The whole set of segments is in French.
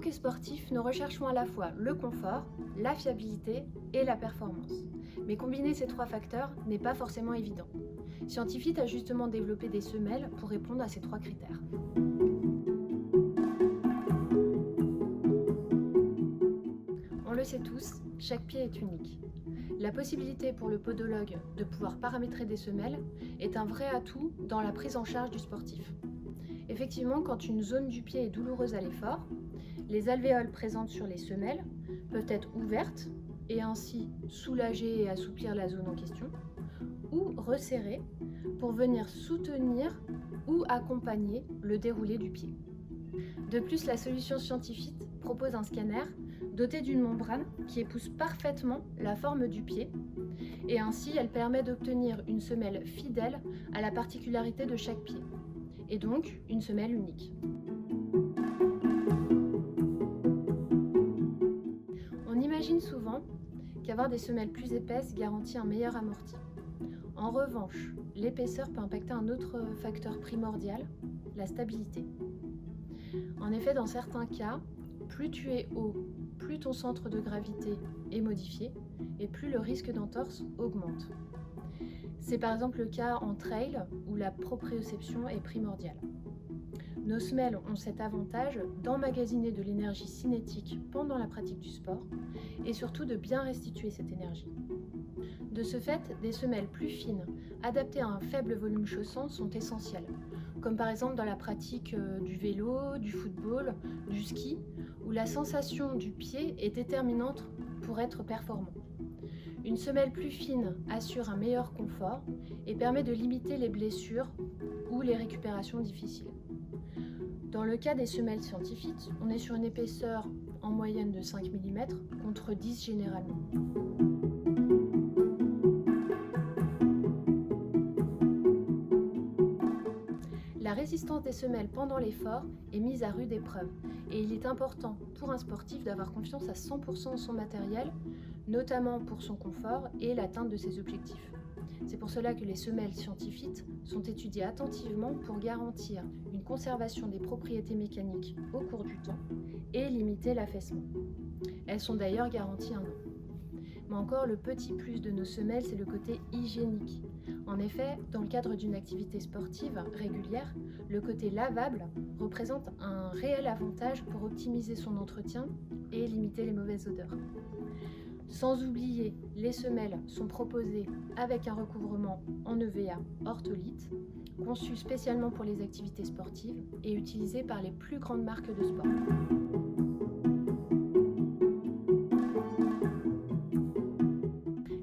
que sportifs, nous recherchons à la fois le confort, la fiabilité et la performance. Mais combiner ces trois facteurs n'est pas forcément évident. Scientifit a justement développé des semelles pour répondre à ces trois critères. On le sait tous, chaque pied est unique. La possibilité pour le podologue de pouvoir paramétrer des semelles est un vrai atout dans la prise en charge du sportif. Effectivement, quand une zone du pied est douloureuse à l'effort, les alvéoles présentes sur les semelles peuvent être ouvertes et ainsi soulager et assouplir la zone en question, ou resserrées pour venir soutenir ou accompagner le déroulé du pied. De plus, la solution Scientifit propose un scanner doté d'une membrane qui épouse parfaitement la forme du pied et ainsi elle permet d'obtenir une semelle fidèle à la particularité de chaque pied et donc une semelle unique. On imagine souvent qu'avoir des semelles plus épaisses garantit un meilleur amorti. En revanche, l'épaisseur peut impacter un autre facteur primordial, la stabilité. En effet, dans certains cas, plus tu es haut, plus ton centre de gravité est modifié et plus le risque d'entorse augmente. C'est par exemple le cas en trail où la proprioception est primordiale. Nos semelles ont cet avantage d'emmagasiner de l'énergie cinétique pendant la pratique du sport et surtout de bien restituer cette énergie. De ce fait, des semelles plus fines, adaptées à un faible volume chaussant, sont essentielles, comme par exemple dans la pratique du vélo, du football, du ski, où la sensation du pied est déterminante pour être performant. Une semelle plus fine assure un meilleur confort et permet de limiter les blessures ou les récupérations difficiles. Dans le cas des semelles Scientifit, on est sur une épaisseur en moyenne de 5 mm contre 10 généralement. La résistance des semelles pendant l'effort est mise à rude épreuve et il est important pour un sportif d'avoir confiance à 100% en son matériel, notamment pour son confort et l'atteinte de ses objectifs. C'est pour cela que les semelles Scientifit sont étudiées attentivement pour garantir une conservation des propriétés mécaniques au cours du temps et limiter l'affaissement. Elles sont d'ailleurs garanties 1 an. Mais encore, le petit plus de nos semelles, c'est le côté hygiénique. En effet, dans le cadre d'une activité sportive régulière, le côté lavable représente un réel avantage pour optimiser son entretien et limiter les mauvaises odeurs. Sans oublier, les semelles sont proposées avec un recouvrement en EVA ortholite, conçu spécialement pour les activités sportives et utilisé par les plus grandes marques de sport.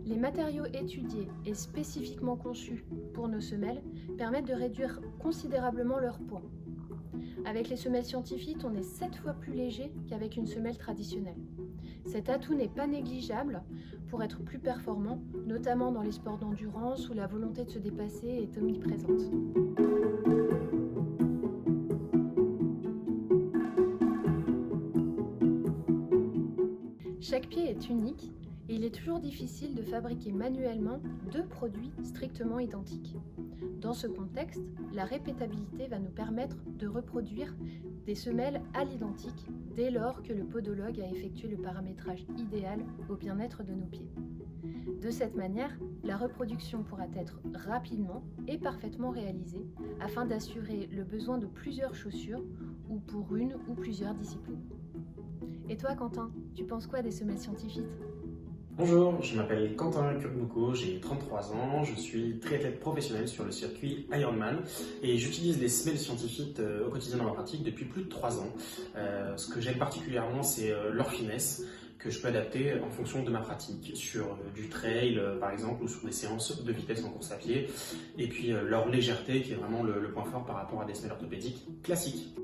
Les matériaux étudiés et spécifiquement conçus pour nos semelles permettent de réduire considérablement leur poids. Avec les semelles Scientifit, on est 7 fois plus léger qu'avec une semelle traditionnelle. Cet atout n'est pas négligeable pour être plus performant, notamment dans les sports d'endurance où la volonté de se dépasser est omniprésente. Chaque pied est unique et il est toujours difficile de fabriquer manuellement 2 produits strictement identiques. Dans ce contexte, la répétabilité va nous permettre de reproduire des semelles à l'identique dès lors que le podologue a effectué le paramétrage idéal au bien-être de nos pieds. De cette manière, la reproduction pourra être rapidement et parfaitement réalisée afin d'assurer le besoin de plusieurs chaussures ou pour une ou plusieurs disciplines. Et toi, Quentin, tu penses quoi des semelles Scientifit ? Bonjour, je m'appelle Quentin Kurbuko, j'ai 33 ans, je suis triathlète professionnel sur le circuit Ironman et j'utilise les semelles Scientifit au quotidien dans ma pratique depuis plus de 3 ans. Ce que j'aime particulièrement, c'est leur finesse que je peux adapter en fonction de ma pratique, sur du trail par exemple ou sur des séances de vitesse en course à pied, et puis leur légèreté qui est vraiment le point fort par rapport à des semelles orthopédiques classiques.